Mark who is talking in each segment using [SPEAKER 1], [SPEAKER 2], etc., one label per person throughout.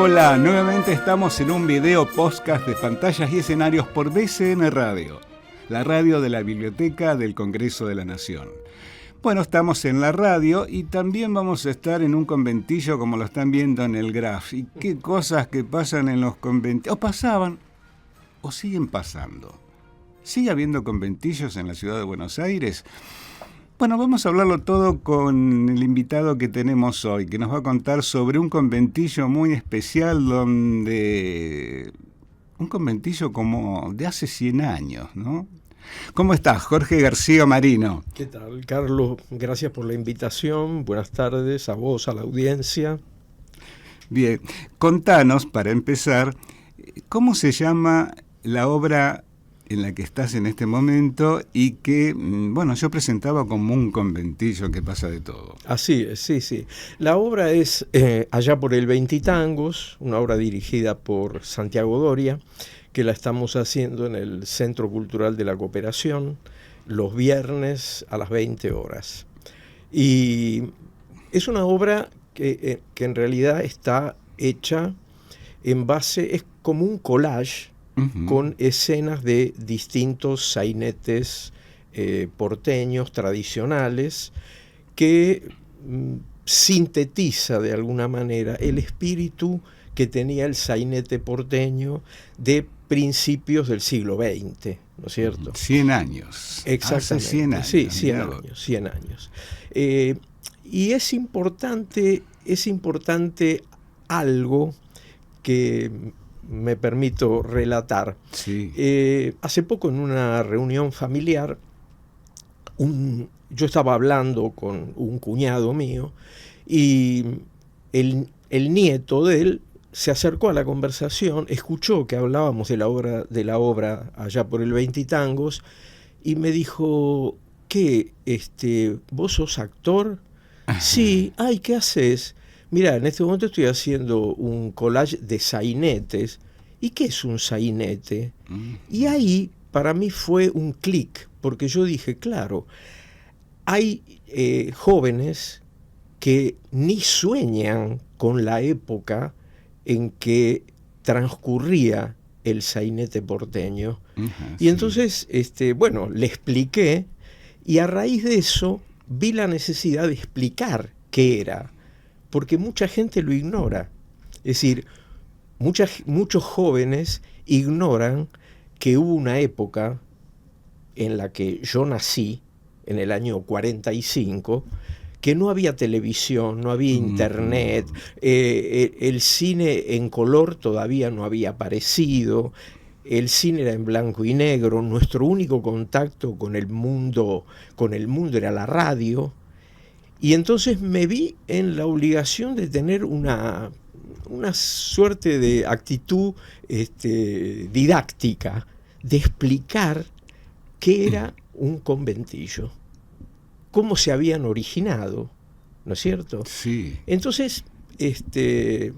[SPEAKER 1] Hola, nuevamente estamos en un video podcast de Pantallas y Escenarios por BCN Radio, la radio de la Biblioteca del Congreso de la Nación. Bueno, estamos en la radio y también vamos a estar en un conventillo como lo están viendo en el graph. Y qué cosas que pasan en los conventillos, o pasaban, o siguen pasando. ¿Sigue habiendo conventillos en la ciudad de Buenos Aires? Bueno, vamos a hablarlo todo con el invitado que tenemos hoy, que nos va a contar sobre un conventillo muy especial un conventillo como de hace 100 años, ¿no? ¿Cómo estás, Jorge García Marino?
[SPEAKER 2] ¿Qué tal, Carlos? Gracias por la invitación. Buenas tardes a vos, a la audiencia.
[SPEAKER 1] Bien, contanos, para empezar, ¿cómo se llama la obra en la que estás en este momento y que, bueno, yo presentaba como un conventillo que pasa de todo?
[SPEAKER 2] Así es, sí. La obra es Allá por el Veintitangos, una obra dirigida por Santiago Doria, que la estamos haciendo en el Centro Cultural de la Cooperación los viernes a las 20 horas. Y es una obra que en realidad está hecha en base, es como un collage, con escenas de distintos sainetes porteños tradicionales que sintetiza de alguna manera el espíritu que tenía el sainete porteño de principios del siglo XX, ¿no es cierto?
[SPEAKER 1] 100 años.
[SPEAKER 2] Exactamente.
[SPEAKER 1] Hace 100 años.
[SPEAKER 2] Sí, 100 años. Y es importante algo que me permito relatar.
[SPEAKER 1] Sí.
[SPEAKER 2] Hace poco en una reunión familiar, yo estaba hablando con un cuñado mío y el nieto de él se acercó a la conversación, escuchó que hablábamos de la obra Allá por el Veintitangos y me dijo, ¿qué? ¿Vos sos actor? Sí. Ay, ¿qué haces? Mira, en este momento estoy haciendo un collage de sainetes. ¿Y qué es un sainete? Y ahí para mí fue un clic, porque yo dije, claro, hay jóvenes que ni sueñan con la época en que transcurría el sainete porteño. Y entonces, bueno, le expliqué y a raíz de eso vi la necesidad de explicar qué era, porque mucha gente lo ignora. Es decir, muchos jóvenes ignoran que hubo una época en la que yo nací, en el año 45, que no había televisión, no había internet, el cine en color todavía no había aparecido, el cine era en blanco y negro, nuestro único contacto con el mundo era la radio. Y entonces me vi en la obligación de tener una suerte de actitud didáctica, de explicar qué era un conventillo, cómo se habían originado, ¿no es cierto?
[SPEAKER 1] Sí.
[SPEAKER 2] Entonces,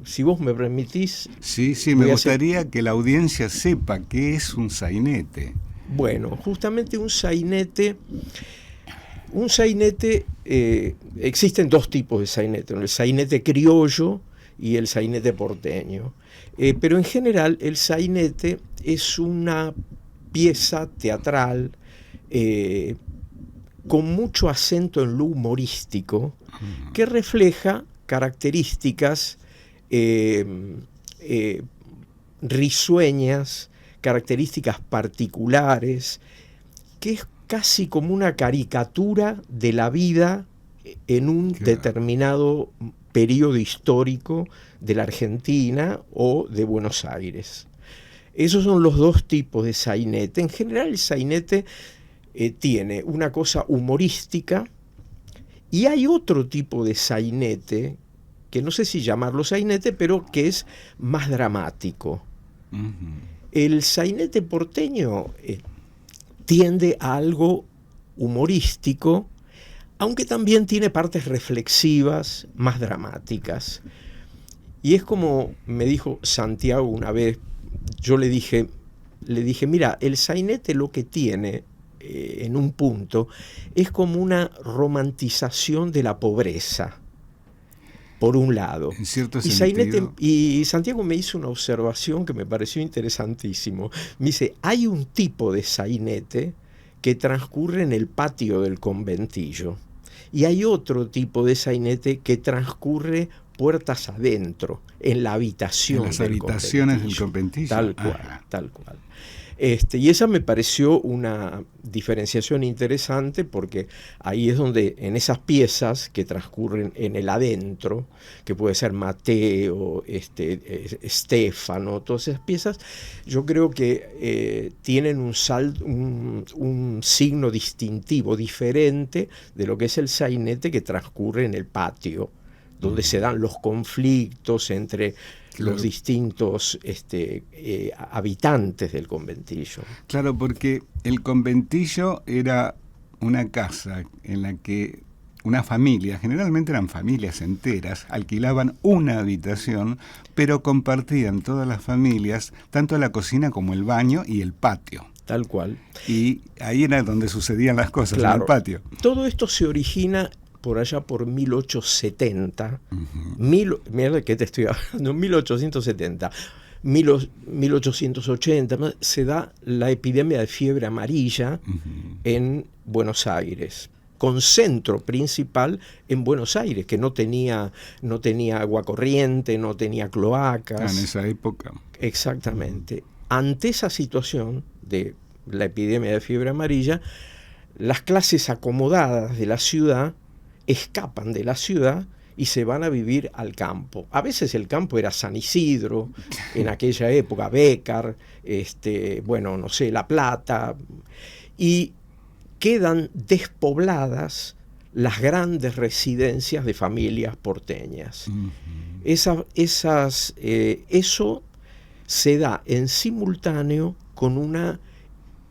[SPEAKER 2] si vos me permitís...
[SPEAKER 1] Sí, me gustaría que la audiencia sepa qué es un sainete.
[SPEAKER 2] Bueno, justamente un sainete, existen dos tipos de sainete, el sainete criollo y el sainete porteño. Pero en general el sainete es una pieza teatral con mucho acento en lo humorístico que refleja características risueñas, características particulares, que es casi como una caricatura de la vida en un determinado periodo histórico de la Argentina o de Buenos Aires. Esos son los dos tipos de sainete. En general el sainete tiene una cosa humorística y hay otro tipo de sainete, que no sé si llamarlo sainete, pero que es más dramático. El sainete porteño tiende a algo humorístico, aunque también tiene partes reflexivas, más dramáticas. Y es como me dijo Santiago una vez, yo le dije, mira, el sainete lo que tiene, en un punto, es como una romantización de la pobreza. por un lado.
[SPEAKER 1] En cierto
[SPEAKER 2] y,
[SPEAKER 1] sentido.
[SPEAKER 2] y Santiago me hizo una observación que me pareció interesantísimo. Me dice, hay un tipo de sainete que transcurre en el patio del conventillo y hay otro tipo de sainete que transcurre puertas adentro, en la habitación
[SPEAKER 1] en las habitaciones del conventillo.
[SPEAKER 2] Tal cual, tal cual. Y esa me pareció una diferenciación interesante porque ahí es donde en esas piezas que transcurren en el adentro, que puede ser Mateo, Estéfano, todas esas piezas, yo creo que tienen un signo distintivo diferente de lo que es el sainete que transcurre en el patio, donde se dan los conflictos entre los distintos habitantes del conventillo.
[SPEAKER 1] Claro, porque el conventillo era una casa en la que una familia, generalmente eran familias enteras, alquilaban una habitación, pero compartían todas las familias tanto la cocina como el baño y el patio.
[SPEAKER 2] Tal cual.
[SPEAKER 1] Y ahí era donde sucedían las cosas,
[SPEAKER 2] claro,
[SPEAKER 1] en el patio.
[SPEAKER 2] Todo esto se origina por allá por 1870, mira que te estoy hablando, 1870, 1880, se da la epidemia de fiebre amarilla en Buenos Aires, con centro principal en Buenos Aires, que no tenía agua corriente, no tenía cloacas.
[SPEAKER 1] En esa época.
[SPEAKER 2] Exactamente. Ante esa situación de la epidemia de fiebre amarilla, las clases acomodadas de la ciudad escapan de la ciudad y se van a vivir al campo. A veces el campo era San Isidro, en aquella época, Bécar, La Plata, y quedan despobladas las grandes residencias de familias porteñas. Eso se da en simultáneo con una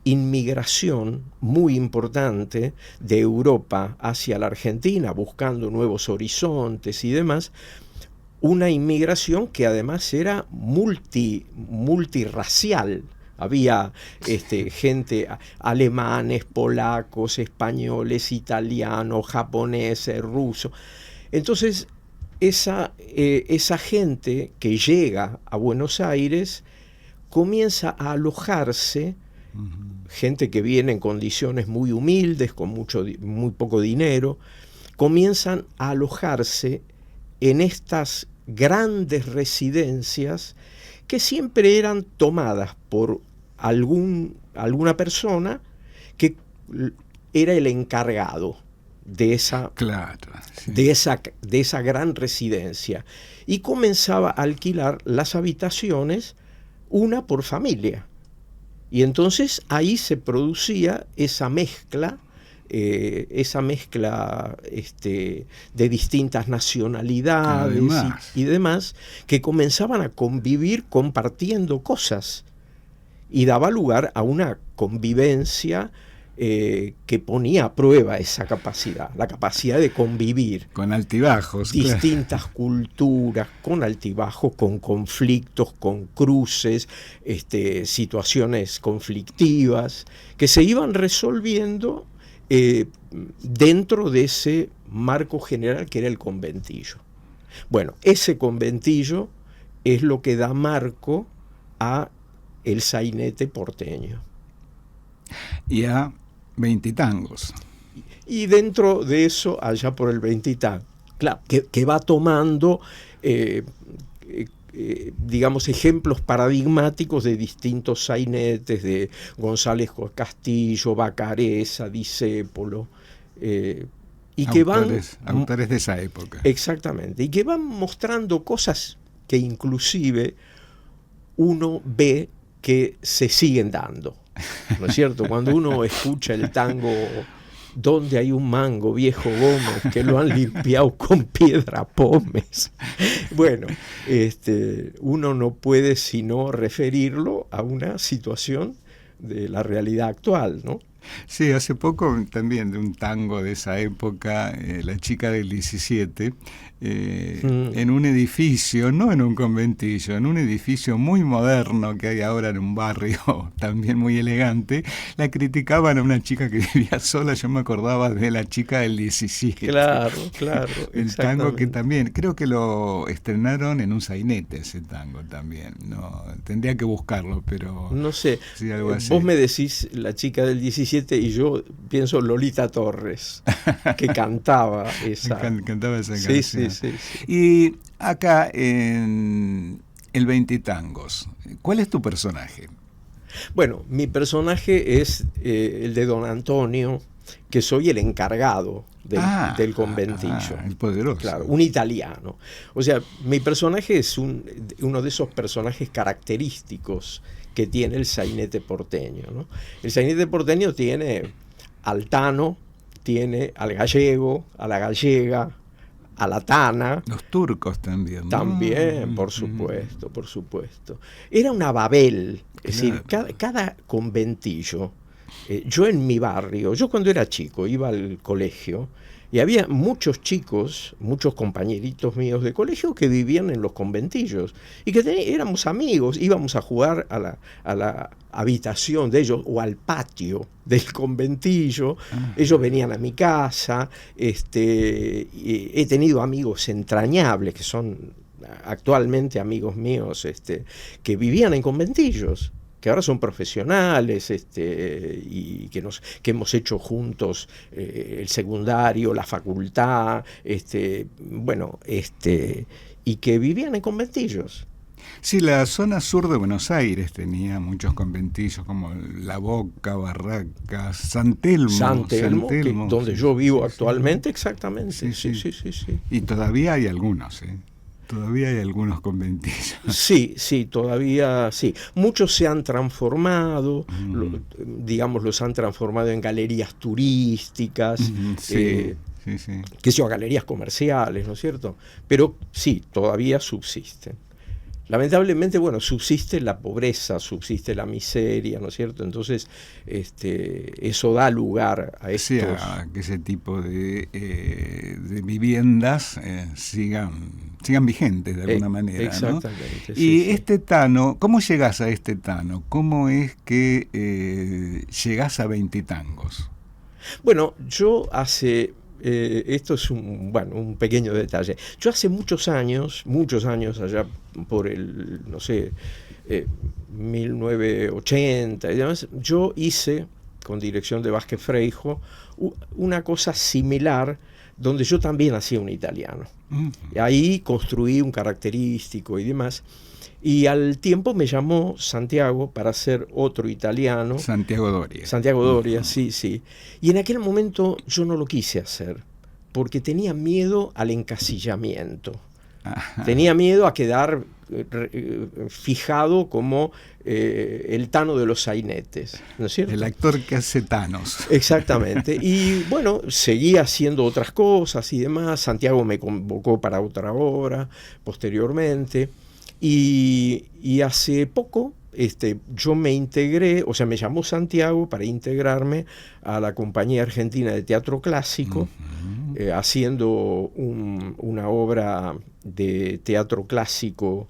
[SPEAKER 2] inmigración muy importante de Europa hacia la Argentina, buscando nuevos horizontes y demás, una inmigración que además era multirracial. Había gente, alemanes, polacos, españoles, italianos, japoneses, rusos. Entonces, esa gente que llega a Buenos Aires comienza a alojarse, gente que viene en condiciones muy humildes, con muy poco dinero, comienzan a alojarse en estas grandes residencias que siempre eran tomadas por alguna persona que era el encargado de esa,
[SPEAKER 1] claro, sí,
[SPEAKER 2] de esa gran residencia, y comenzaba a alquilar las habitaciones una por familia. Y entonces ahí se producía esa mezcla de distintas nacionalidades y demás, que comenzaban a convivir compartiendo cosas, y daba lugar a una convivencia que ponía a prueba esa capacidad, la capacidad de convivir.
[SPEAKER 1] Con altibajos.
[SPEAKER 2] Distintas culturas, con altibajos, con conflictos, con cruces, situaciones conflictivas, que se iban resolviendo dentro de ese marco general que era el conventillo. Bueno, ese conventillo es lo que da marco a el sainete porteño.
[SPEAKER 1] Y a veintitangos.
[SPEAKER 2] Y dentro de eso, allá por el veintitangos, claro, que va tomando, digamos, ejemplos paradigmáticos de distintos sainetes, de González Castillo, Vacareza, Discépolo, y que
[SPEAKER 1] autores de esa época.
[SPEAKER 2] Exactamente, y que van mostrando cosas que inclusive uno ve que se siguen dando, ¿no es cierto? Cuando uno escucha el tango "Donde hay un mango, viejo Gómez, que lo han limpiado con piedra pómez", bueno, uno no puede sino referirlo a una situación de la realidad actual, ¿no?
[SPEAKER 1] Sí, hace poco también de un tango de esa época, La chica del 17, en un edificio, no en un conventillo, en un edificio muy moderno que hay ahora en un barrio también muy elegante, la criticaban a una chica que vivía sola. Yo me acordaba de La chica del 17.
[SPEAKER 2] Claro, claro,
[SPEAKER 1] El tango que también, creo que lo estrenaron en un sainete, ese tango también. No, tendría que buscarlo, pero
[SPEAKER 2] no sé,
[SPEAKER 1] sí, algo así.
[SPEAKER 2] vos me decís La chica del 17 y yo pienso Lolita Torres, que cantaba esa.
[SPEAKER 1] Cantaba esa
[SPEAKER 2] Sí,
[SPEAKER 1] canción.
[SPEAKER 2] sí, sí.
[SPEAKER 1] Y acá en El Veintitangos, ¿cuál es tu personaje?
[SPEAKER 2] Bueno, mi personaje es el de Don Antonio, que soy el encargado del conventillo.
[SPEAKER 1] El poderoso.
[SPEAKER 2] Claro, un italiano. O sea, mi personaje es uno de esos personajes característicos que tiene el sainete porteño, ¿no? El sainete porteño tiene al tano, tiene al gallego, a la gallega, a la tana.
[SPEAKER 1] Los turcos también, ¿no?
[SPEAKER 2] También, por supuesto, por supuesto. Era una Babel, es decir, cada conventillo. Yo en mi barrio, yo cuando era chico iba al colegio y había muchos chicos, muchos compañeritos míos de colegio que vivían en los conventillos y que éramos amigos, íbamos a jugar a la habitación de ellos o al patio del conventillo. Ellos venían a mi casa. He tenido amigos entrañables que son actualmente amigos míos, que vivían en conventillos, que ahora son profesionales, y que hemos hecho juntos el secundario, la facultad, y que vivían en conventillos.
[SPEAKER 1] Sí, la zona sur de Buenos Aires tenía muchos conventillos como La Boca, Barracas, San Telmo,
[SPEAKER 2] donde yo vivo actualmente, exactamente. Sí.
[SPEAKER 1] Y todavía hay algunos, Todavía hay algunos conventillos.
[SPEAKER 2] Sí, todavía sí. Muchos se han transformado, los han transformado en galerías turísticas, que son galerías comerciales, ¿no es cierto? Pero sí, todavía subsisten. Lamentablemente, bueno, subsiste la pobreza, subsiste la miseria, ¿no es cierto? Entonces, eso da lugar a estos...
[SPEAKER 1] Sí, a que ese tipo de viviendas sigan vigentes de alguna manera,
[SPEAKER 2] exactamente,
[SPEAKER 1] ¿no?
[SPEAKER 2] Sí,
[SPEAKER 1] y este Tano, ¿cómo llegás a este Tano? ¿Cómo es que llegás a Veintitangos?
[SPEAKER 2] Bueno, yo esto es un pequeño detalle. Yo hace muchos años, allá por el, 1980 y demás, yo hice, con dirección de Vázquez Freijo, una cosa similar, donde yo también hacía un italiano. Y ahí construí un característico y demás. Y al tiempo me llamó Santiago para hacer otro italiano.
[SPEAKER 1] Santiago Doria.
[SPEAKER 2] Santiago Doria, sí. Y en aquel momento yo no lo quise hacer, porque tenía miedo al encasillamiento. Ajá. Tenía miedo a quedar fijado como el Tano de los sainetes, ¿no es cierto?
[SPEAKER 1] El actor que hace Tanos.
[SPEAKER 2] Exactamente. Y bueno, seguí haciendo otras cosas y demás. Santiago me convocó para otra obra posteriormente. Y hace poco yo me integré, o sea, me llamó Santiago para integrarme a la Compañía Argentina de Teatro Clásico, haciendo una obra de teatro clásico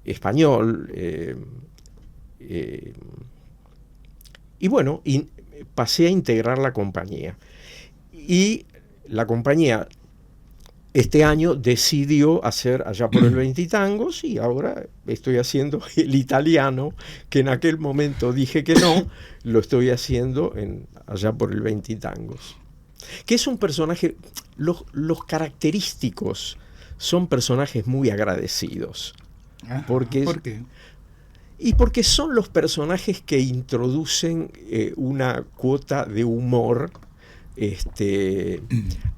[SPEAKER 2] español. Y bueno, pasé a integrar la compañía. Y la compañía este año decidió hacer Allá por el Veintitangos, y ahora estoy haciendo el italiano, que en aquel momento dije que no, lo estoy haciendo en Allá por el Veintitangos. Que es un personaje, los característicos son personajes muy agradecidos.
[SPEAKER 1] ¿Por qué?
[SPEAKER 2] Y porque son los personajes que introducen una cuota de humor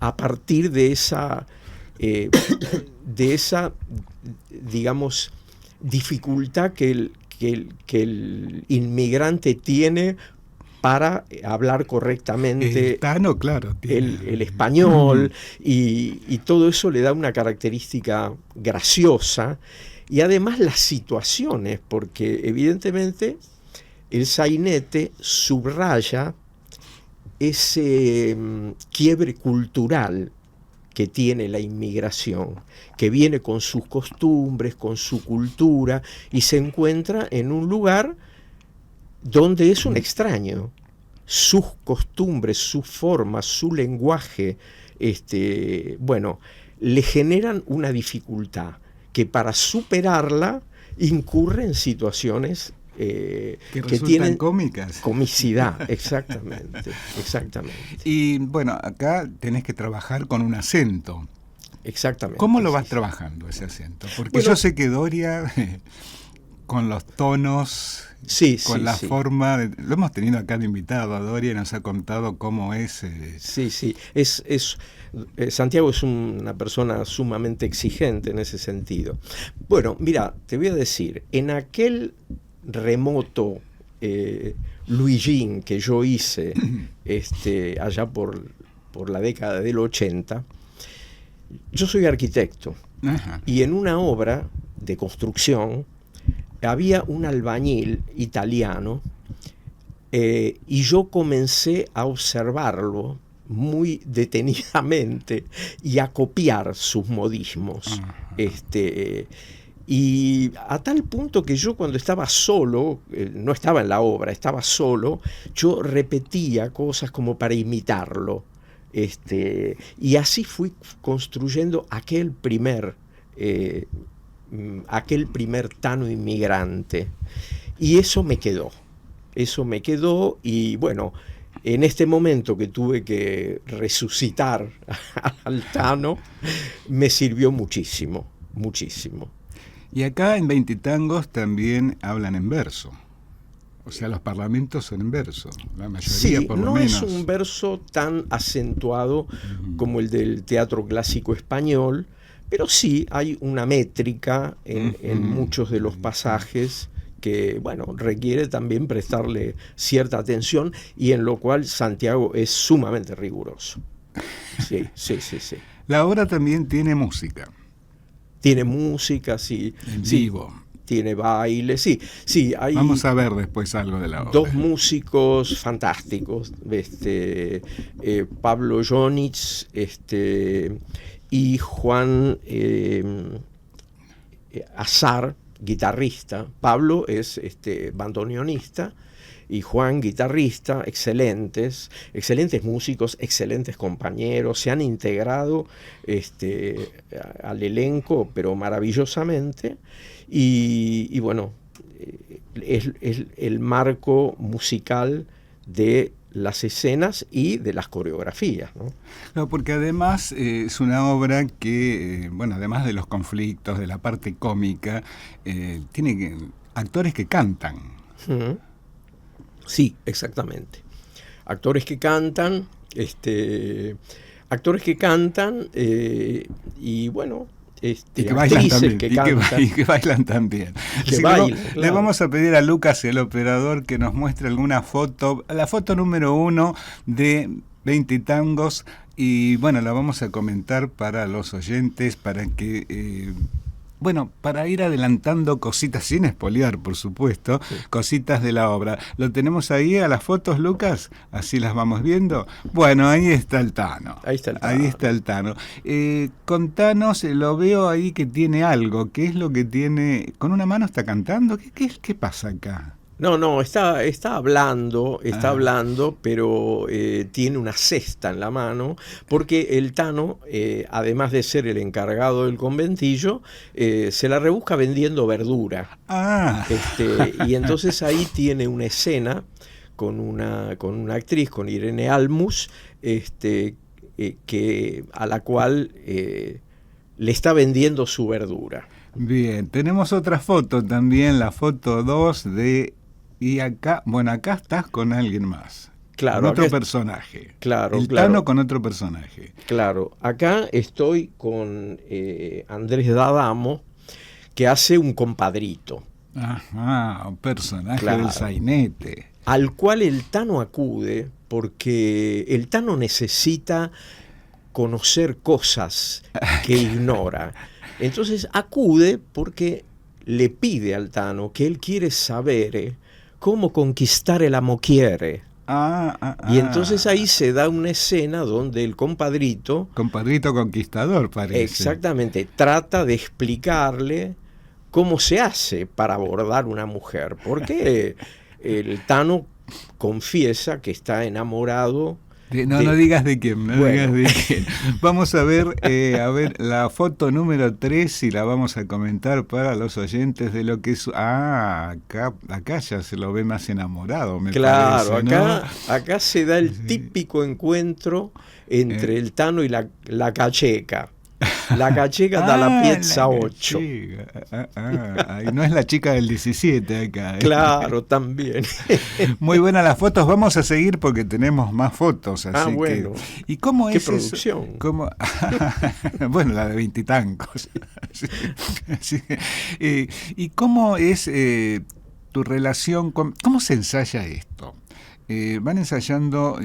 [SPEAKER 2] a partir de esa digamos, dificultad que el inmigrante tiene para hablar correctamente el español, y todo eso le da una característica graciosa, y además las situaciones, porque evidentemente el sainete subraya ese quiebre cultural que tiene la inmigración, que viene con sus costumbres, con su cultura, y se encuentra en un lugar donde es un extraño. Sus costumbres, sus formas, su lenguaje, bueno, le generan una dificultad que para superarla incurre en situaciones
[SPEAKER 1] que
[SPEAKER 2] que tienen
[SPEAKER 1] cómicas.
[SPEAKER 2] Comicidad, exactamente.
[SPEAKER 1] Y bueno, acá tenés que trabajar con un acento.
[SPEAKER 2] Exactamente.
[SPEAKER 1] ¿Cómo lo vas trabajando ese acento? Porque
[SPEAKER 2] bueno,
[SPEAKER 1] yo sé que Doria, con los tonos, con la forma, lo hemos tenido acá de invitado a Doria y nos ha contado cómo es.
[SPEAKER 2] Santiago es una persona sumamente exigente en ese sentido. Bueno, mira, te voy a decir, en aquel remoto Luigín que yo hice allá por la década del 80, yo soy arquitecto.
[SPEAKER 1] Ajá.
[SPEAKER 2] Y en una obra de construcción había un albañil italiano y yo comencé a observarlo muy detenidamente y a copiar sus modismos. Y a tal punto que yo cuando estaba solo, no estaba en la obra, estaba solo, yo repetía cosas como para imitarlo. Y así fui construyendo aquel primer Tano inmigrante. Y eso me quedó y bueno, en este momento que tuve que resucitar al Tano, me sirvió muchísimo.
[SPEAKER 1] Y acá en 20 Tangos también hablan en verso. O sea, los parlamentos son en verso, la mayoría
[SPEAKER 2] sí,
[SPEAKER 1] por lo menos.
[SPEAKER 2] No es un verso tan acentuado como el del teatro clásico español, pero sí hay una métrica en muchos de los pasajes que, bueno, requiere también prestarle cierta atención y en lo cual Santiago es sumamente riguroso. Sí.
[SPEAKER 1] La obra también tiene música.
[SPEAKER 2] Tiene música, sí.
[SPEAKER 1] En vivo.
[SPEAKER 2] Tiene baile, sí. Hay
[SPEAKER 1] Vamos a ver después algo de la obra.
[SPEAKER 2] Dos músicos fantásticos, Pablo Jonitz y Juan Azar, guitarrista. Pablo es bandoneonista y Juan, guitarrista, excelentes músicos, excelentes compañeros, se han integrado al elenco, pero maravillosamente, y bueno, es el marco musical de las escenas y de las coreografías, ¿no?
[SPEAKER 1] No, porque además es una obra que, bueno, además de los conflictos, de la parte cómica, tiene actores que cantan.
[SPEAKER 2] Sí, exactamente. Actores que cantan, y bueno,
[SPEAKER 1] y que bailan también, y que bailan también. Le vamos a pedir a Lucas, el operador, que nos muestre alguna foto, la foto número 1 de 20 Tangos, y bueno, la vamos a comentar para los oyentes, para que... para ir adelantando cositas, sin espolear, por supuesto, sí, cositas de la obra. ¿Lo tenemos ahí a las fotos, Lucas? Así las vamos viendo. Bueno, ahí está el Tano. Ahí está el Tano. Contanos, lo veo ahí que tiene algo. ¿Qué es lo que tiene? ¿Con una mano está cantando? ¿Qué pasa acá?
[SPEAKER 2] No, está hablando, pero tiene una cesta en la mano, porque el Tano, además de ser el encargado del conventillo, se la rebusca vendiendo verdura. Y entonces ahí tiene una escena con una actriz, con Irene Almus, a la cual le está vendiendo su verdura.
[SPEAKER 1] Bien, tenemos otra foto también, la foto 2 de... Y acá estás con alguien más.
[SPEAKER 2] Claro.
[SPEAKER 1] Con otro personaje.
[SPEAKER 2] Claro.
[SPEAKER 1] Tano con otro personaje.
[SPEAKER 2] Claro. Acá estoy con Andrés D'Adamo, que hace un compadrito.
[SPEAKER 1] Ajá, un personaje del sainete.
[SPEAKER 2] Al cual el Tano acude porque el Tano necesita conocer cosas que ignora. Entonces acude porque le pide al Tano que él quiere saber cómo conquistar el amoquiere. Y entonces ahí se da una escena donde el compadrito
[SPEAKER 1] conquistador, parece.
[SPEAKER 2] Exactamente, trata de explicarle cómo se hace para abordar una mujer, porque el Tano confiesa que está enamorado.
[SPEAKER 1] No digas de quién, digas de quién. Vamos a ver la foto número 3 y la vamos a comentar para los oyentes de lo que es... acá ya se lo ve más enamorado, me parece, ¿no?
[SPEAKER 2] Acá se da el típico encuentro entre el Tano y la cacheca. La cacheca da la piezza 8.
[SPEAKER 1] Y no es la chica del 17 acá.
[SPEAKER 2] Claro, también.
[SPEAKER 1] Muy buenas las fotos. Vamos a seguir porque tenemos más fotos. Así
[SPEAKER 2] bueno.
[SPEAKER 1] ¿Y cómo
[SPEAKER 2] ¿Qué
[SPEAKER 1] es
[SPEAKER 2] producción?
[SPEAKER 1] ¿Cómo? Bueno, la de 20 y tancos. ¿Y cómo es tu relación con... ¿Cómo se ensaya esto? ¿Van ensayando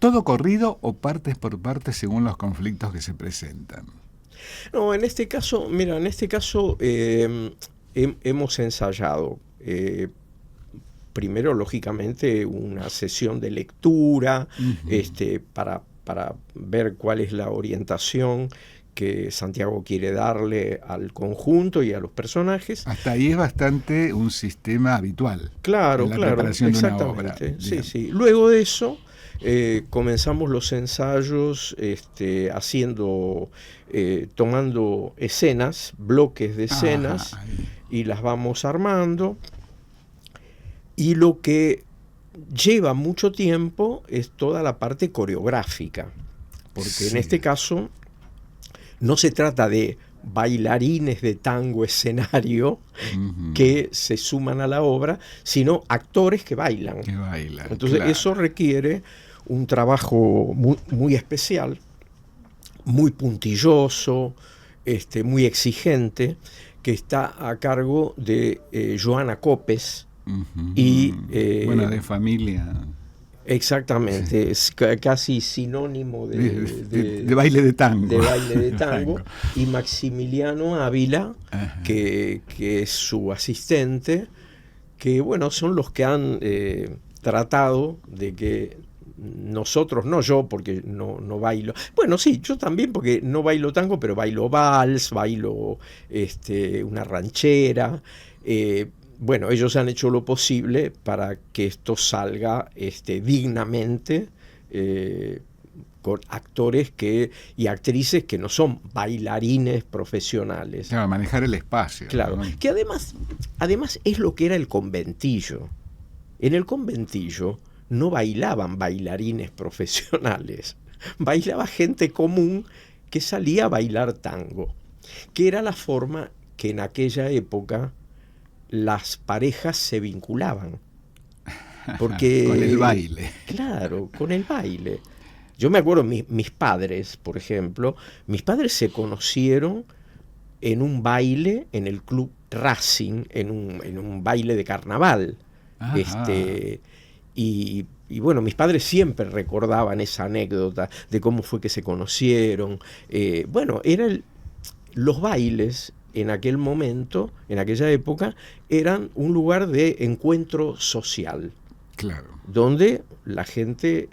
[SPEAKER 1] todo corrido o partes por partes según los conflictos que se presentan?
[SPEAKER 2] No, en este caso, mira, hemos ensayado primero, lógicamente, una sesión de lectura, para ver cuál es la orientación que Santiago quiere darle al conjunto y a los personajes.
[SPEAKER 1] Hasta ahí es bastante un sistema habitual.
[SPEAKER 2] Claro,
[SPEAKER 1] preparación
[SPEAKER 2] exactamente.
[SPEAKER 1] De una obra,
[SPEAKER 2] sí. Luego de eso, comenzamos los ensayos tomando escenas, bloques de escenas, y las vamos armando. Y lo que lleva mucho tiempo es toda la parte coreográfica, porque en este caso no se trata de bailarines de tango escenario que se suman a la obra, sino actores que bailan. Entonces eso requiere un trabajo muy especial, muy puntilloso, muy exigente, que está a cargo de Joana Copes. Y
[SPEAKER 1] de familia.
[SPEAKER 2] Exactamente, es casi sinónimo
[SPEAKER 1] de baile de tango.
[SPEAKER 2] De baile de tango. Y Maximiliano Ávila, que es su asistente, que son los que han tratado de que nosotros, no yo porque no bailo, sí, yo también porque no bailo tango, pero bailo vals, bailo una ranchera. Ellos han hecho lo posible para que esto salga dignamente, con actores y actrices que no son bailarines profesionales.
[SPEAKER 1] Claro, manejar el espacio.
[SPEAKER 2] Claro, ¿no? Que además es lo que era el conventillo. En el conventillo no bailaban bailarines profesionales, bailaba gente común que salía a bailar tango, que era la forma que en aquella época las parejas se vinculaban. Porque,
[SPEAKER 1] con el baile.
[SPEAKER 2] Claro, con el baile. Yo me acuerdo, mis padres, por ejemplo, mis padres se conocieron en un baile en el Club Racing, en un baile de carnaval. Y mis padres siempre recordaban esa anécdota de cómo fue que se conocieron. Los bailes en aquel momento, en aquella época, eran un lugar de encuentro social.
[SPEAKER 1] Claro.
[SPEAKER 2] Donde la gente,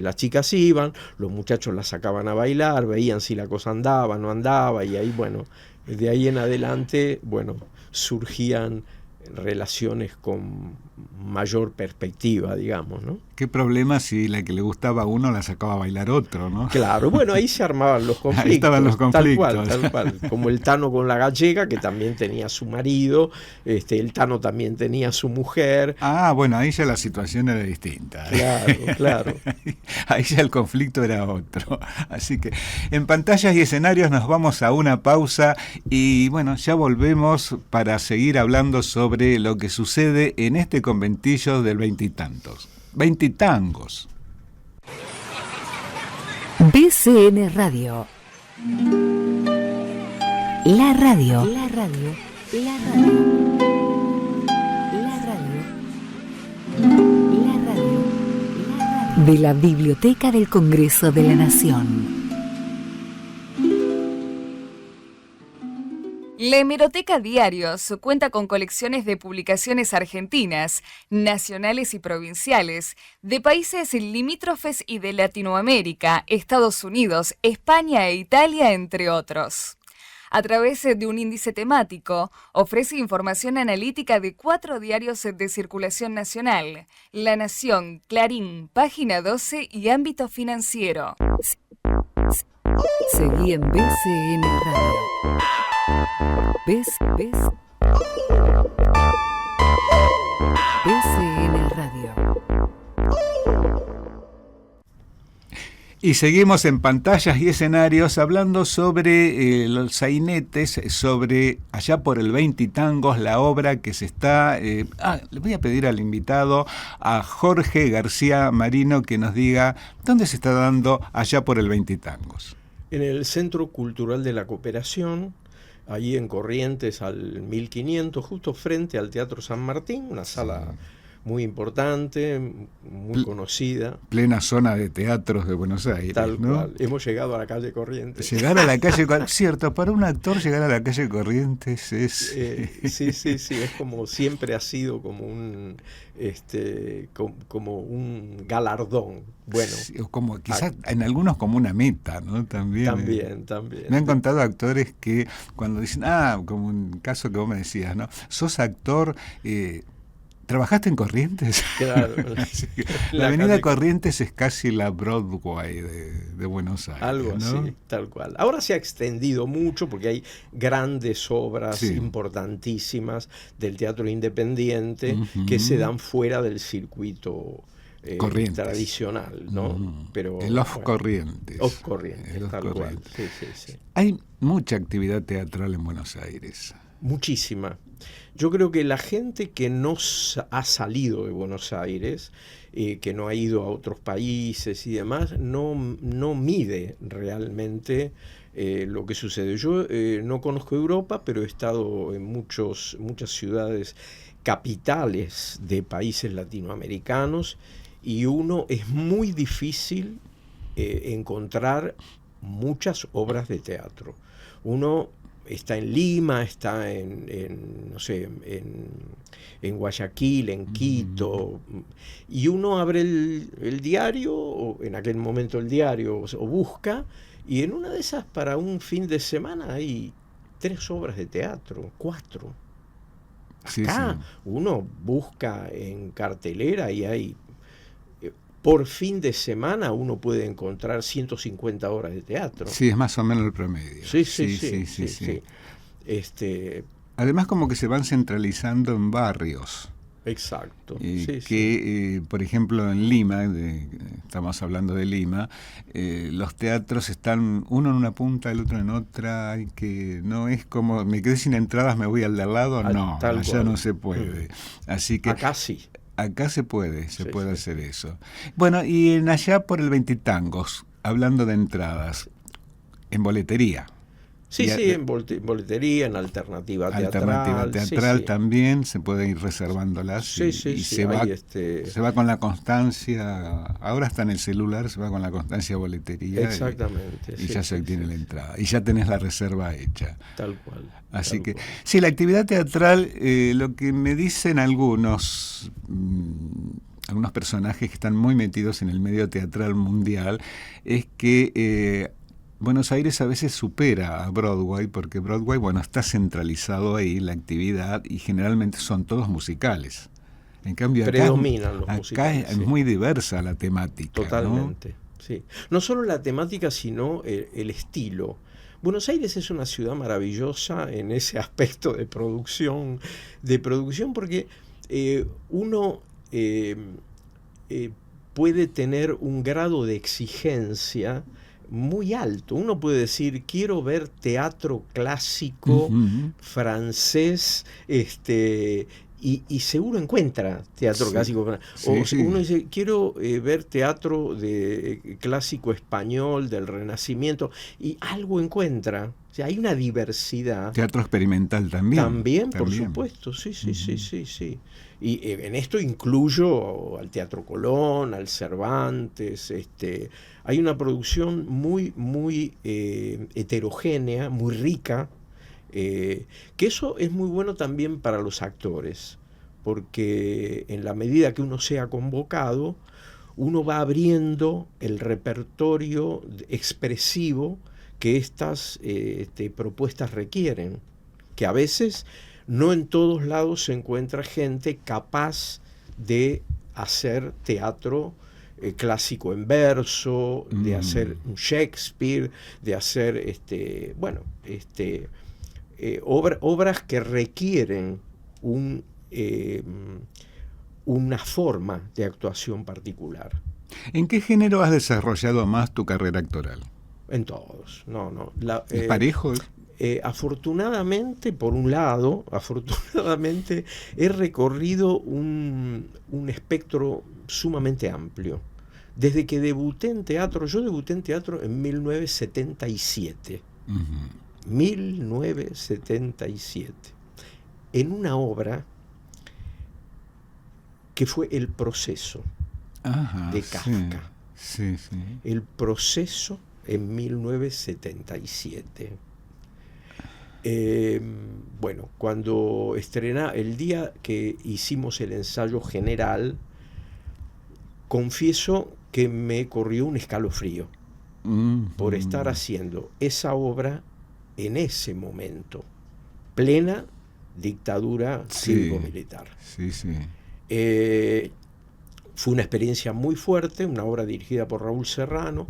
[SPEAKER 2] las chicas iban, los muchachos las sacaban a bailar, veían si la cosa andaba, no andaba, y ahí, de ahí en adelante, surgían relaciones con mayor perspectiva, digamos, ¿no?
[SPEAKER 1] Qué problema si la que le gustaba a uno la sacaba a bailar otro, ¿no?
[SPEAKER 2] Claro, ahí se armaban los conflictos.
[SPEAKER 1] Ahí estaban los conflictos.
[SPEAKER 2] Tal cual. Como el Tano con la gallega, que también tenía su marido, el Tano también tenía su mujer.
[SPEAKER 1] Ahí ya la situación era distinta.
[SPEAKER 2] Claro.
[SPEAKER 1] Ahí ya el conflicto era otro. Así que en Pantallas y Escenarios nos vamos a una pausa y ya volvemos para seguir hablando sobre lo que sucede en este conventillo del Veintitangos.
[SPEAKER 3] BCN Radio. La radio. La radio. La radio. La radio. La radio. De la Biblioteca del Congreso de la Nación.
[SPEAKER 4] La Hemeroteca Diarios cuenta con colecciones de publicaciones argentinas, nacionales y provinciales, de países limítrofes y de Latinoamérica, Estados Unidos, España e Italia, entre otros. A través de un índice temático, ofrece información analítica de 4 diarios de circulación nacional: La Nación, Clarín, Página 12 y Ámbito Financiero.
[SPEAKER 3] Seguí en BCN Radio. ¿Ves? BCN Radio.
[SPEAKER 1] Y seguimos en Pantallas y Escenarios hablando sobre los sainetes, sobre allá por el 20 tangos, la obra que se está... le voy a pedir al invitado, a Jorge García Marino, que nos diga dónde se está dando allá por el 20 tangos.
[SPEAKER 2] En el Centro Cultural de la Cooperación, allí en Corrientes al 1500, justo frente al Teatro San Martín, una sala muy importante, muy conocida.
[SPEAKER 1] Plena zona de teatros de Buenos Aires,
[SPEAKER 2] Tal
[SPEAKER 1] ¿no?
[SPEAKER 2] cual. Hemos llegado a la calle Corrientes.
[SPEAKER 1] Llegar a la calle Corrientes, cierto, para un actor llegar a la calle Corrientes es...
[SPEAKER 2] Sí, es como siempre ha sido como un como un galardón. Bueno,
[SPEAKER 1] sí, o como quizás en algunos como una meta, ¿no? También.
[SPEAKER 2] También.
[SPEAKER 1] Me han contado actores que cuando dicen, como un caso que vos me decías, ¿no? Sos actor, ¿trabajaste en Corrientes?
[SPEAKER 2] Claro.
[SPEAKER 1] La avenida Corrientes es casi la Broadway de Buenos Aires.
[SPEAKER 2] Algo
[SPEAKER 1] ¿no?
[SPEAKER 2] así, tal cual. Ahora se ha extendido mucho porque hay grandes obras importantísimas del teatro independiente que se dan fuera del circuito tradicional, ¿no? Pero
[SPEAKER 1] el Corrientes.
[SPEAKER 2] Corrientes, tal cual. Sí.
[SPEAKER 1] Hay mucha actividad teatral en Buenos Aires.
[SPEAKER 2] Muchísima. Yo creo que la gente que no ha salido de Buenos Aires, que no ha ido a otros países y demás, no mide realmente lo que sucede. Yo no conozco Europa, pero he estado en muchas ciudades capitales de países latinoamericanos y es muy difícil encontrar muchas obras de teatro. Uno está en Lima, está en Guayaquil, en Quito, y uno abre el diario, o en aquel momento el diario, o busca, y en una de esas para un fin de semana hay 3 obras de teatro, 4. Acá uno busca en cartelera y hay... Por fin de semana uno puede encontrar 150 horas de teatro.
[SPEAKER 1] Sí, es más o menos el promedio.
[SPEAKER 2] Sí.
[SPEAKER 1] Además, como que se van centralizando en barrios.
[SPEAKER 2] Exacto.
[SPEAKER 1] Por ejemplo, en Lima, estamos hablando de Lima, los teatros están uno en una punta, el otro en otra, y que no es como, me quedé sin entradas, me voy al de al lado, no, allá no se puede. Así que
[SPEAKER 2] acá sí.
[SPEAKER 1] Acá se puede hacer eso. Bueno, y allá por el 20 tangos, hablando de entradas, en boletería.
[SPEAKER 2] En boletería, en alternativa teatral.
[SPEAKER 1] También se puede ir reservándolas. Se va con la constancia, ahora está en el celular, se va con la constancia a boletería.
[SPEAKER 2] Exactamente.
[SPEAKER 1] Y ya se obtiene la entrada. Y ya tenés la reserva hecha.
[SPEAKER 2] Tal cual.
[SPEAKER 1] Así que, sí, la actividad teatral, lo que me dicen algunos personajes que están muy metidos en el medio teatral mundial, es que Buenos Aires a veces supera a Broadway, porque Broadway, está centralizado ahí la actividad y generalmente son todos musicales. En cambio,
[SPEAKER 2] predominan los musicales.
[SPEAKER 1] Acá es muy diversa la temática.
[SPEAKER 2] Totalmente,
[SPEAKER 1] ¿no?
[SPEAKER 2] Sí. No solo la temática, sino el estilo. Buenos Aires es una ciudad maravillosa en ese aspecto de producción porque uno puede tener un grado de exigencia muy alto. Uno puede decir, quiero ver teatro clásico, francés, y seguro encuentra teatro clásico. Uno dice, quiero ver teatro clásico español, del Renacimiento, y algo encuentra. O sea, hay una diversidad.
[SPEAKER 1] Teatro experimental también.
[SPEAKER 2] También, por supuesto, sí. Y en esto incluyo al Teatro Colón, al Cervantes. Hay una producción muy heterogénea, muy rica, Que eso es muy bueno también para los actores, porque en la medida que uno sea convocado, uno va abriendo el repertorio expresivo que estas propuestas requieren, que a veces no en todos lados se encuentra gente capaz de hacer teatro clásico en verso, de hacer un Shakespeare, de hacer obras que requieren una forma de actuación particular.
[SPEAKER 1] ¿En qué género has desarrollado más tu carrera actoral?
[SPEAKER 2] En todos,
[SPEAKER 1] ¿Es parejo?
[SPEAKER 2] Afortunadamente, por un lado, he recorrido un espectro sumamente amplio. Desde que debuté en teatro, yo debuté en teatro en 1977. 1977. En una obra que fue El Proceso de Kafka.
[SPEAKER 1] Sí.
[SPEAKER 2] El Proceso en 1977. Cuando el día que hicimos el ensayo general, confieso que me corrió un escalofrío por estar haciendo esa obra en ese momento, plena dictadura cívico-militar.
[SPEAKER 1] Sí.
[SPEAKER 2] Fue una experiencia muy fuerte, una obra dirigida por Raúl Serrano,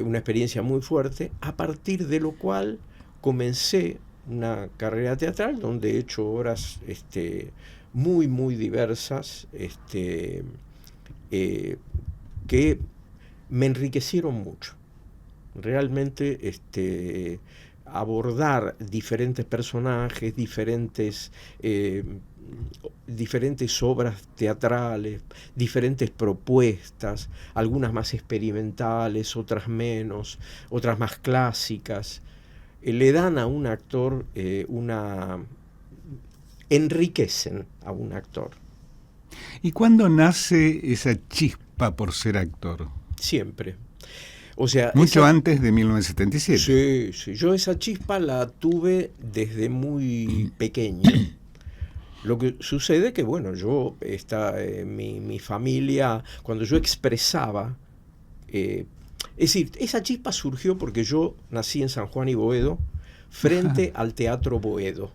[SPEAKER 2] una experiencia muy fuerte, a partir de lo cual comencé una carrera teatral donde he hecho obras muy, muy diversas, que me enriquecieron mucho. Realmente abordar diferentes personajes, diferentes obras teatrales, diferentes propuestas, algunas más experimentales, otras menos, otras más clásicas, le dan a un actor enriquecen a un actor.
[SPEAKER 1] ¿Y cuándo nace esa chispa por ser actor?
[SPEAKER 2] Siempre. O sea,
[SPEAKER 1] mucho antes de 1977.
[SPEAKER 2] Sí. Yo esa chispa la tuve desde muy pequeño. Lo que sucede que, yo, mi familia, cuando yo expresaba, es decir, esa chispa surgió porque yo nací en San Juan y Boedo, frente al Teatro Boedo.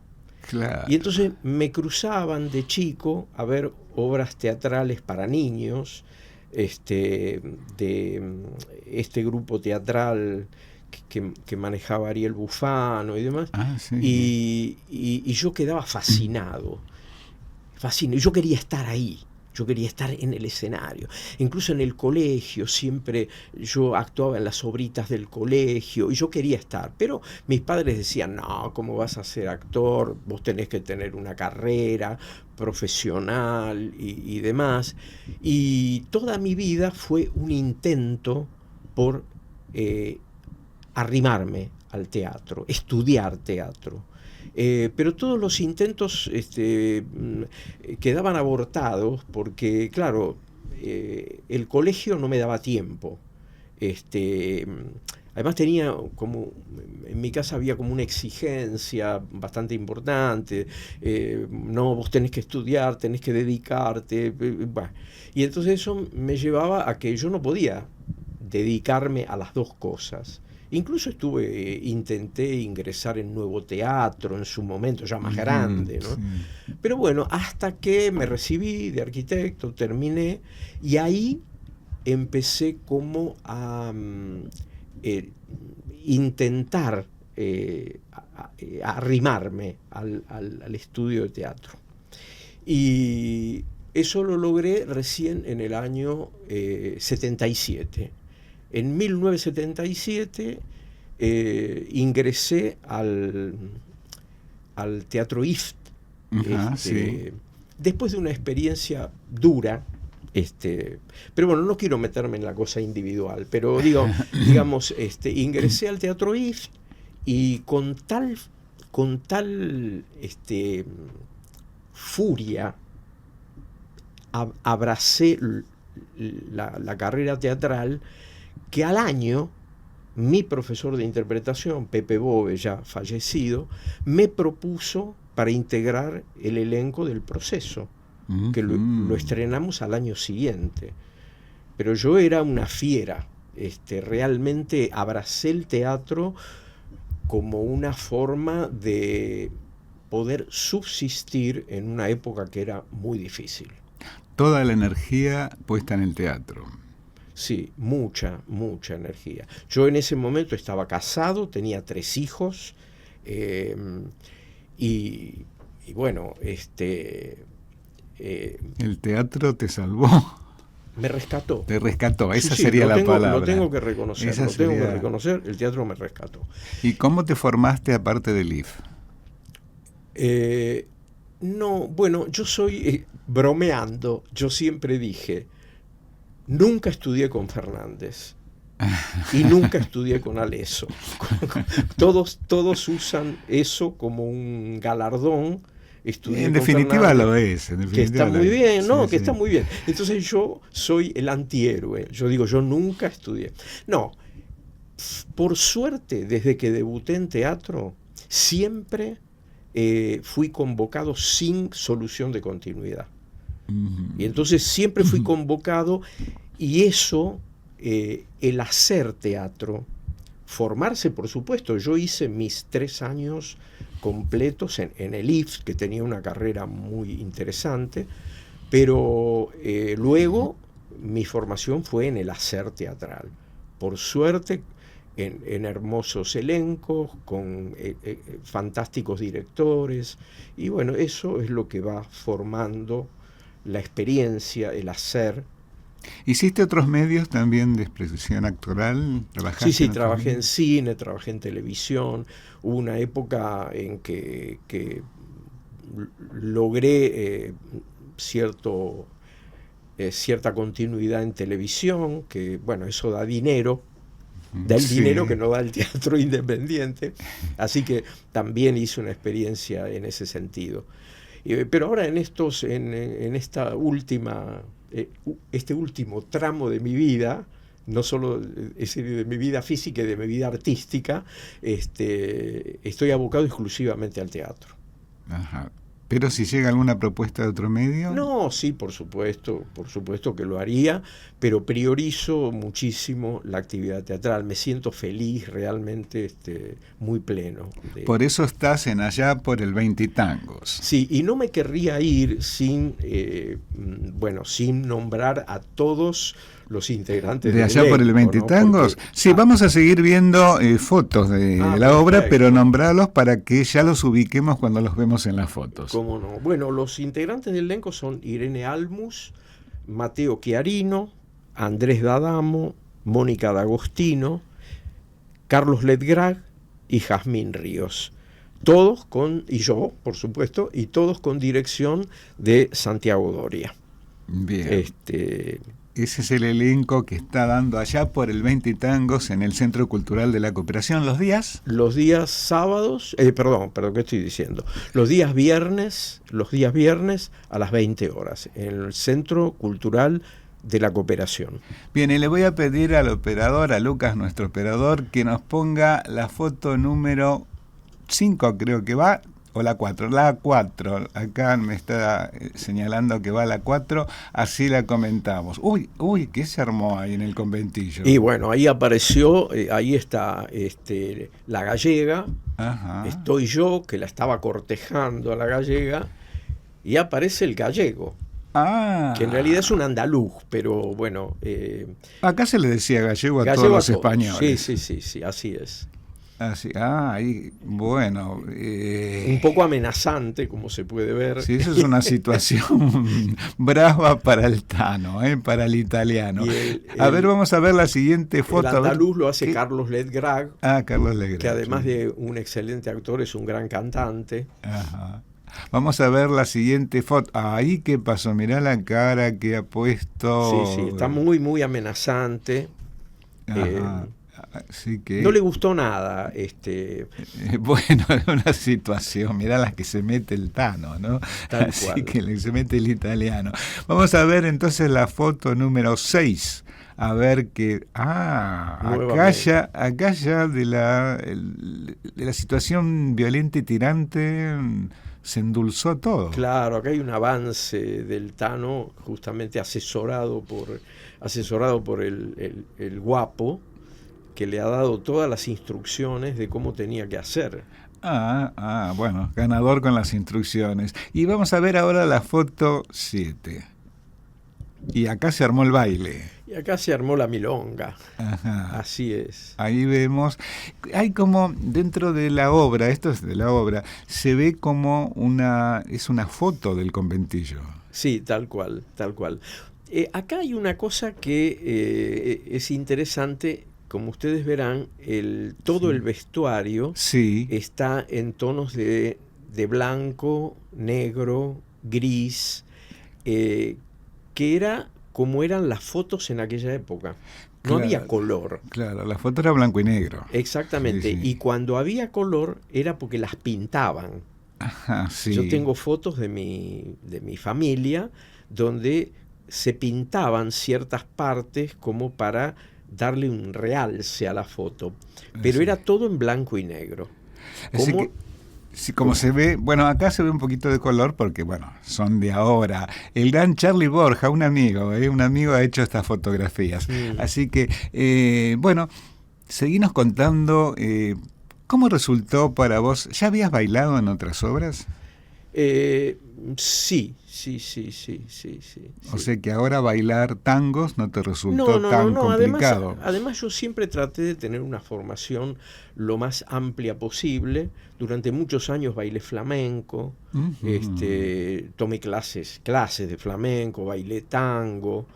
[SPEAKER 1] Claro.
[SPEAKER 2] Y entonces me cruzaban de chico a ver obras teatrales para niños, de este grupo teatral que manejaba Ariel Bufano y demás. Y yo quedaba fascinado. Yo quería estar ahí. Yo quería estar en el escenario. Incluso en el colegio, siempre yo actuaba en las obritas del colegio y yo quería estar. Pero mis padres decían, no, ¿cómo vas a ser actor? Vos tenés que tener una carrera profesional y demás. Y toda mi vida fue un intento por arrimarme al teatro, estudiar teatro. Pero todos los intentos quedaban abortados porque, claro, el colegio no me daba tiempo. Además tenía en mi casa había como una exigencia bastante importante. No, vos tenés que estudiar, tenés que dedicarte. Y entonces eso me llevaba a que yo no podía dedicarme a las dos cosas. Incluso intenté ingresar en Nuevo Teatro en su momento, ya más grande, ¿no? Sí. Pero hasta que me recibí de arquitecto, terminé, y ahí empecé como a intentar arrimarme al estudio de teatro. Y eso lo logré recién en el año 77. En 1977 ingresé al Teatro IFT, después de una experiencia dura, pero no quiero meterme en la cosa individual, pero digamos, ingresé al Teatro IFT y con tal furia abracé la carrera teatral, que al año mi profesor de interpretación, Pepe Bove, ya fallecido, me propuso para integrar el elenco del Proceso, que lo estrenamos al año siguiente. Pero yo era una fiera, realmente abracé el teatro como una forma de poder subsistir en una época que era muy difícil.
[SPEAKER 1] Toda la energía puesta en el teatro.
[SPEAKER 2] Sí, mucha energía. Yo en ese momento estaba casado, tenía 3 hijos, y bueno,
[SPEAKER 1] el teatro te salvó.
[SPEAKER 2] Me rescató.
[SPEAKER 1] Te rescató, esa
[SPEAKER 2] Sí,
[SPEAKER 1] sería la palabra.
[SPEAKER 2] Lo tengo que reconocer, el teatro me rescató.
[SPEAKER 1] ¿Y cómo te formaste aparte del IF?
[SPEAKER 2] No, bueno, yo soy, bromeando, yo siempre dije, nunca estudié con Fernández y nunca estudié con Aleso. Todos usan eso como un galardón.
[SPEAKER 1] En definitiva lo es.
[SPEAKER 2] Que está muy bien, ¿no? Que está muy bien. Entonces yo soy el antihéroe. Yo digo, yo nunca estudié. No, por suerte, desde que debuté en teatro, siempre fui convocado sin solución de continuidad. Y entonces siempre fui convocado, y eso, el hacer teatro, formarse, por supuesto. Yo hice mis 3 años completos en el IF, que tenía una carrera muy interesante, pero luego mi formación fue en el hacer teatral. Por suerte, en hermosos elencos, con fantásticos directores, y bueno, eso es lo que va formando la experiencia, el hacer.
[SPEAKER 1] ¿Hiciste otros medios también de expresión actoral?
[SPEAKER 2] Sí, trabajé en cine, trabajé en televisión. Hubo una época en que logré cierta continuidad en televisión, que bueno, eso da dinero, dinero que no da el teatro independiente, así que también hice una experiencia en ese sentido. Pero ahora en esta última... este último tramo de mi vida, no solo de mi vida física y de mi vida artística, estoy abocado exclusivamente al teatro.
[SPEAKER 1] Ajá. ¿Pero si llega alguna propuesta de otro medio?
[SPEAKER 2] No, sí, por supuesto que lo haría, pero priorizo muchísimo la actividad teatral. Me siento feliz, realmente muy pleno.
[SPEAKER 1] Por eso estás en Allá por el 20 Tangos.
[SPEAKER 2] Sí, y no me querría ir sin nombrar a todos los integrantes
[SPEAKER 1] de Allá por el 20 Tangos. Porque, sí, vamos a seguir viendo fotos de la obra, pero nombrarlos para que ya los ubiquemos cuando los vemos en las fotos.
[SPEAKER 2] ¿Cómo no? Bueno, los integrantes del elenco son Irene Almus, Mateo Chiarino, Andrés D'Adamo, Mónica D'Agostino, Carlos Ledgrag y Jazmín Ríos. Todos y yo, por supuesto, y todos con dirección de Santiago Doria.
[SPEAKER 1] Bien. Ese es el elenco que está dando Allá por el 20 Tangos en el Centro Cultural de la Cooperación. ¿Los días?
[SPEAKER 2] Los días sábados, perdón, ¿qué estoy diciendo? Los días viernes a las 20 horas, en el Centro Cultural de la Cooperación.
[SPEAKER 1] Bien, y le voy a pedir al operador, a Lucas, nuestro operador, que nos ponga la foto número 5, creo que va, o la 4. La 4, acá me está señalando que va la 4, así la comentamos. Uy, ¿qué se armó ahí en el conventillo?
[SPEAKER 2] Y bueno, ahí apareció, ahí está la gallega.
[SPEAKER 1] Ajá.
[SPEAKER 2] Estoy yo, que la estaba cortejando a la gallega, y aparece el gallego. Que en realidad es un andaluz, pero bueno...
[SPEAKER 1] acá se le decía gallego a todos los españoles.
[SPEAKER 2] Sí, así es.
[SPEAKER 1] Así, ahí, bueno...
[SPEAKER 2] un poco amenazante, como se puede ver.
[SPEAKER 1] Sí, eso es una situación brava para el Tano, para el italiano. A ver, vamos a ver la siguiente foto.
[SPEAKER 2] El andaluz lo hace Carlos Ledgrag.
[SPEAKER 1] Carlos Ledgrag.
[SPEAKER 2] Que además de un excelente actor, es un gran cantante.
[SPEAKER 1] Ajá. Vamos a ver la siguiente foto. Ahí, ¿qué pasó? Mirá la cara que ha puesto.
[SPEAKER 2] Sí, está muy, muy amenazante.
[SPEAKER 1] Así que...
[SPEAKER 2] No le gustó nada.
[SPEAKER 1] Bueno, es una situación, mirá las que se mete el Tano, ¿no?
[SPEAKER 2] Tal
[SPEAKER 1] Así
[SPEAKER 2] cual.
[SPEAKER 1] que se mete el italiano. Vamos a ver entonces la foto número 6. a ver que, acá ya de la situación violenta y tirante se endulzó todo.
[SPEAKER 2] Claro, acá hay un avance del Tano, justamente asesorado por el Guapo, que le ha dado todas las instrucciones de cómo tenía que hacer.
[SPEAKER 1] Bueno, ganador con las instrucciones. Y vamos a ver ahora la foto 7. Y acá se armó el baile.
[SPEAKER 2] Y acá se armó la milonga.
[SPEAKER 1] Ajá.
[SPEAKER 2] Así es.
[SPEAKER 1] Ahí vemos, hay como dentro de la obra, esto es de la obra, se ve como es una foto del conventillo.
[SPEAKER 2] Sí, tal cual, tal cual. Acá hay una cosa que es interesante. Como ustedes verán, todo el vestuario está en tonos de blanco, negro, gris, que era como eran las fotos en aquella época. No había color.
[SPEAKER 1] Claro, la foto era blanco y negro.
[SPEAKER 2] Exactamente. Sí. Y cuando había color era porque las pintaban.
[SPEAKER 1] Ajá, sí.
[SPEAKER 2] Yo tengo fotos de mi familia donde se pintaban ciertas partes como para darle un realce a la foto, pero era todo en blanco y negro.
[SPEAKER 1] Como se ve, bueno, acá se ve un poquito de color porque, bueno, son de ahora. El gran Charlie Borja, un amigo ha hecho estas fotografías. Así que, bueno, seguinos contando cómo resultó para vos. ¿Ya habías bailado en otras obras?
[SPEAKER 2] Sí.
[SPEAKER 1] O sea que ahora bailar tangos no te resultó tan complicado.
[SPEAKER 2] Además yo siempre traté de tener una formación lo más amplia posible. Durante muchos años bailé flamenco, tomé clases de flamenco, bailé tango.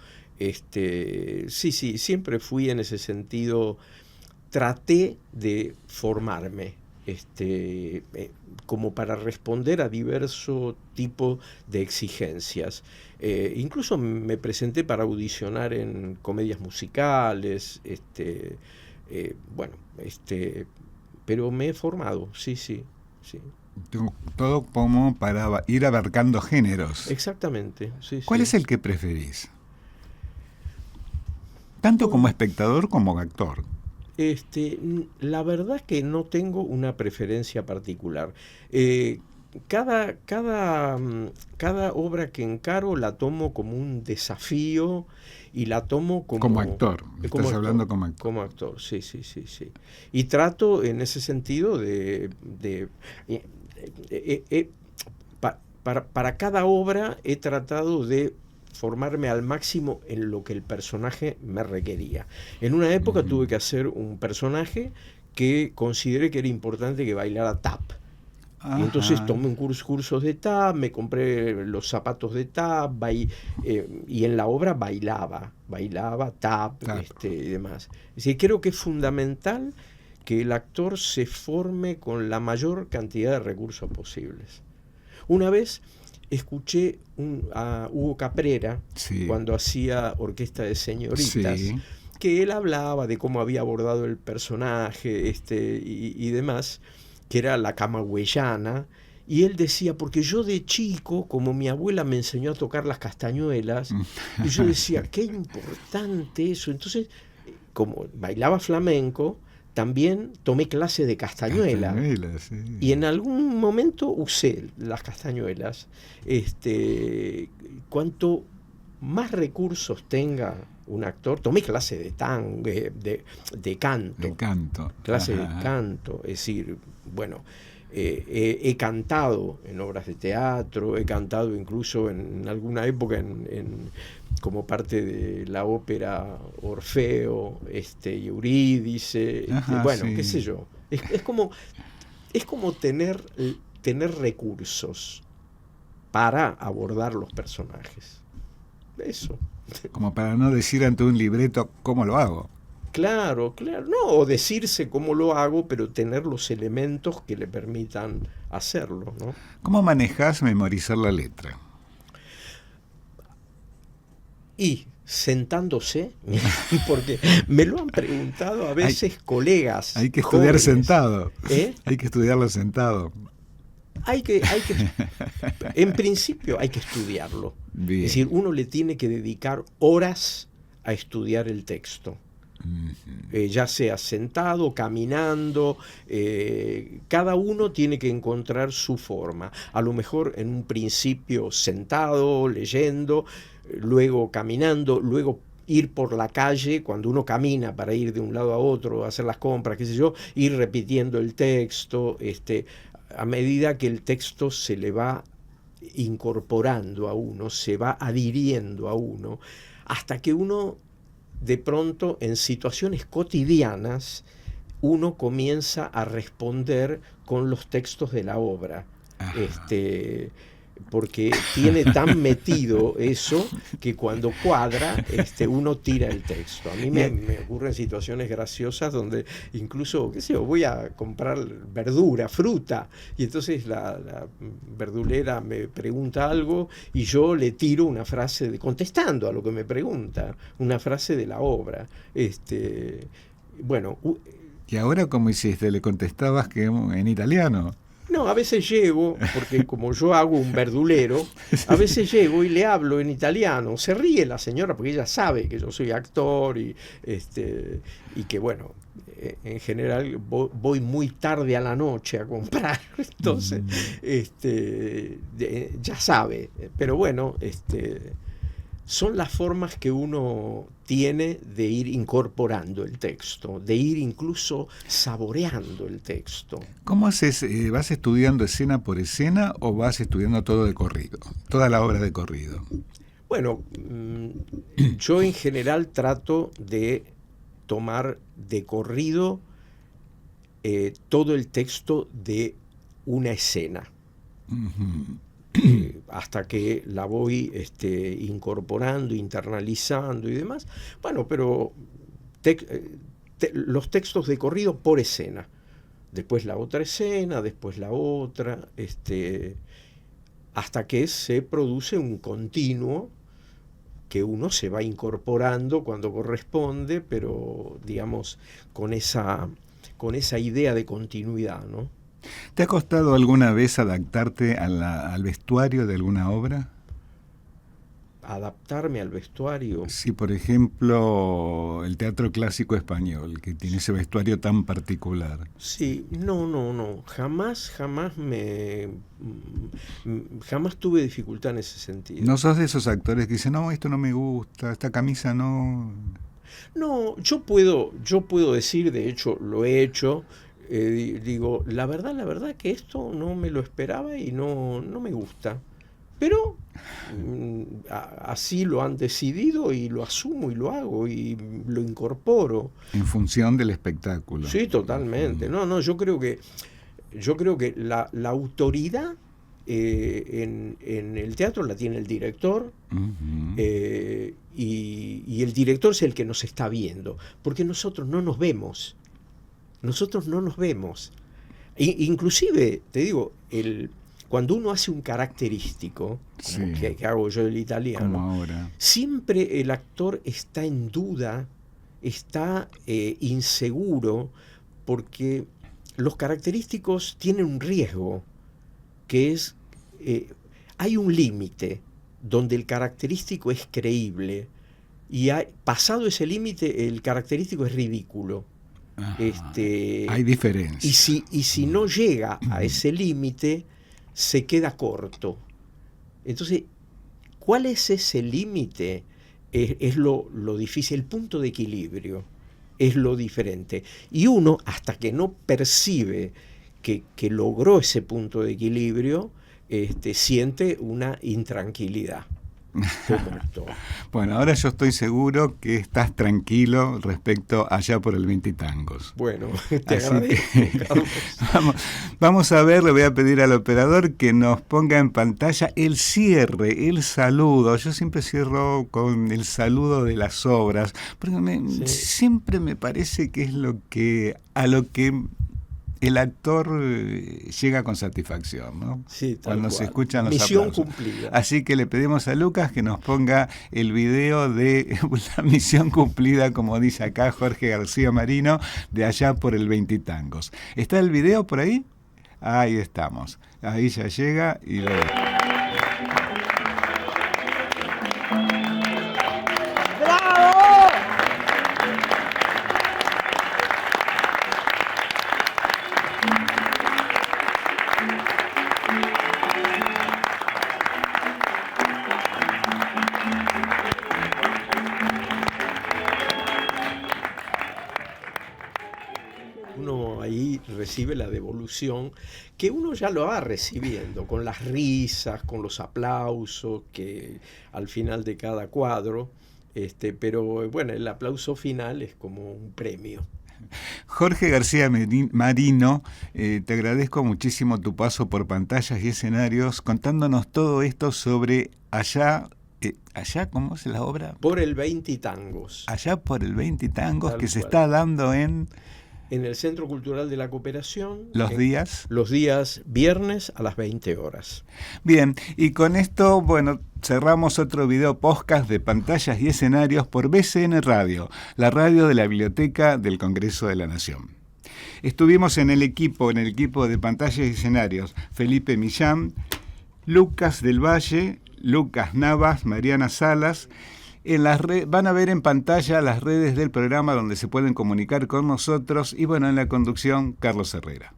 [SPEAKER 2] Siempre fui en ese sentido, traté de formarme. Como para responder a diverso tipo de exigencias. Incluso me presenté para audicionar en comedias musicales, pero me he formado, sí.
[SPEAKER 1] Todo como para ir abarcando géneros.
[SPEAKER 2] Exactamente, sí.
[SPEAKER 1] ¿Cuál es el que preferís? Tanto como espectador como actor.
[SPEAKER 2] La verdad es que no tengo una preferencia particular. Cada obra que encaro la tomo como un desafío y la tomo como
[SPEAKER 1] actor. Estás hablando como actor.
[SPEAKER 2] Como actor, sí. Y trato en ese sentido para cada obra he tratado de formarme al máximo en lo que el personaje me requería. En una época tuve que hacer un personaje que consideré que era importante que bailara tap. Y entonces tomé un cursos de tap, me compré los zapatos de tap, y en la obra bailaba tap, y demás. Es decir, creo que es fundamental que el actor se forme con la mayor cantidad de recursos posibles. Una vez escuché a Hugo Caprera, cuando hacía Orquesta de Señoritas, que él hablaba de cómo había abordado el personaje y demás, que era la camagüeyana, y él decía, porque yo de chico, como mi abuela me enseñó a tocar las castañuelas, y yo decía, qué importante eso. Entonces, como bailaba flamenco, también tomé clase de castañuela. Y en algún momento usé las castañuelas. Cuanto más recursos tenga un actor, tomé clase de tango, de canto. Clase de canto. Es decir, bueno, he cantado en obras de teatro, he cantado incluso en alguna época como parte de la ópera Orfeo y Eurídice, qué sé yo. Es como tener recursos para abordar los personajes. Eso.
[SPEAKER 1] Como para no decir ante un libreto cómo lo hago.
[SPEAKER 2] Claro, no, o decirse cómo lo hago, pero tener los elementos que le permitan hacerlo, ¿no?
[SPEAKER 1] ¿Cómo manejás memorizar la letra?
[SPEAKER 2] Y sentándose, porque me lo han preguntado a veces colegas.
[SPEAKER 1] Hay que estudiar
[SPEAKER 2] jóvenes.
[SPEAKER 1] Sentado. Hay que estudiarlo sentado. En principio hay que estudiarlo. Bien.
[SPEAKER 2] Es decir, uno le tiene que dedicar horas a a estudiar el texto. Ya sea sentado, caminando, cada uno tiene que encontrar su forma. A lo mejor en un principio sentado, leyendo, luego caminando, luego ir por la calle, cuando uno camina para ir de un lado a otro, hacer las compras, qué sé yo, ir repitiendo el texto, a medida que el texto se le va incorporando a uno, se va adhiriendo a uno, hasta que uno de pronto en situaciones cotidianas uno comienza a responder con los textos de la obra. Porque tiene tan metido eso que cuando cuadra uno tira el texto. A mí me ocurren situaciones graciosas donde incluso, qué sé yo, voy a comprar verdura, fruta, y entonces la verdulera me pregunta algo y yo le tiro una frase, contestando a lo que me pregunta, una frase de la obra. Bueno.
[SPEAKER 1] ¿Y ahora cómo hiciste? ¿Le contestabas que en italiano?
[SPEAKER 2] No, a veces llego, porque como yo hago un verdulero, a veces llego y le hablo en italiano. Se ríe la señora porque ella sabe que yo soy actor y que, bueno, en general voy muy tarde a la noche a comprar. Entonces, ya sabe. Pero bueno, son las formas que uno tiene de ir incorporando el texto, de ir incluso saboreando el texto.
[SPEAKER 1] ¿Cómo haces? ¿Vas estudiando escena por escena o vas estudiando todo de corrido? Toda la obra de corrido.
[SPEAKER 2] Bueno, yo en general trato de tomar de corrido todo el texto de una escena. Hasta que la voy incorporando, internalizando y demás. Bueno, pero los textos de corrido por escena. Después la otra escena, después la otra, hasta que se produce un continuo que uno se va incorporando cuando corresponde, pero digamos con esa idea de continuidad, ¿no?
[SPEAKER 1] ¿Te ha costado alguna vez adaptarte al vestuario de alguna obra?
[SPEAKER 2] ¿Adaptarme al vestuario?
[SPEAKER 1] Sí, por ejemplo, el teatro clásico español, que tiene ese vestuario tan particular.
[SPEAKER 2] Sí, no. Jamás tuve dificultad en ese sentido.
[SPEAKER 1] ¿No sos de esos actores que dicen, no, esto no me gusta, esta camisa no?
[SPEAKER 2] No, yo puedo decir, de hecho lo he hecho, digo, la verdad que esto no me lo esperaba y no me gusta. Pero así lo han decidido y lo asumo y lo hago y lo incorporo.
[SPEAKER 1] En función del espectáculo.
[SPEAKER 2] Sí, totalmente. No, yo creo que la autoridad en el teatro la tiene el director. Uh-huh. Y el director es el que nos está viendo, porque nosotros no nos vemos. Inclusive, te digo, cuando uno hace un característico, como sí, que hago yo del italiano, siempre el actor está en duda, está inseguro, porque los característicos tienen un riesgo, que es, hay un límite donde el característico es creíble, y pasado ese límite el característico es ridículo.
[SPEAKER 1] Hay diferencia.
[SPEAKER 2] Y si no llega a ese límite, se queda corto. Entonces, ¿cuál es ese límite? Es lo difícil, el punto de equilibrio es lo diferente. Y uno, hasta que no percibe que logró ese punto de equilibrio, siente una intranquilidad.
[SPEAKER 1] Bueno, ahora yo estoy seguro que estás tranquilo respecto allá por el 20 tangos.
[SPEAKER 2] Bueno, te agradezco,
[SPEAKER 1] vamos a ver, le voy a pedir al operador que nos ponga en pantalla el cierre, el saludo. Yo siempre cierro con el saludo de las obras, porque siempre me parece que es a lo que el actor llega con satisfacción, ¿no?
[SPEAKER 2] Sí,
[SPEAKER 1] cuando se escuchan los
[SPEAKER 2] misión
[SPEAKER 1] aplausos.
[SPEAKER 2] Cumplida.
[SPEAKER 1] Así que le pedimos a Lucas que nos ponga el video de la misión cumplida, como dice acá Jorge García Marino, de allá por el 20 tangos. ¿Está el video por ahí? Ahí estamos. Ahí ya llega y lo ve.
[SPEAKER 5] ¡Bravo!
[SPEAKER 2] recibe la devolución que uno ya lo va recibiendo, con las risas, con los aplausos que al final de cada cuadro, pero bueno, el aplauso final es como un premio.
[SPEAKER 1] Jorge García Marino, te agradezco muchísimo tu paso por Pantallas y Escenarios, contándonos todo esto sobre allá, ¿cómo es la obra?
[SPEAKER 2] Por el 20 tangos.
[SPEAKER 1] Allá por el 20 tangos,
[SPEAKER 2] Tal
[SPEAKER 1] que se
[SPEAKER 2] cual.
[SPEAKER 1] está dando en
[SPEAKER 2] el Centro Cultural de la Cooperación.
[SPEAKER 1] los días.
[SPEAKER 2] Los días viernes a las 20 horas.
[SPEAKER 1] Bien, y con esto, bueno, cerramos otro video podcast de Pantallas y Escenarios por BCN Radio, la radio de la Biblioteca del Congreso de la Nación. Estuvimos en el equipo de Pantallas y Escenarios, Felipe Millán, Lucas del Valle, Lucas Navas, Mariana Salas. Van a ver en pantalla las redes del programa donde se pueden comunicar con nosotros y bueno, en la conducción, Carlos Herrera.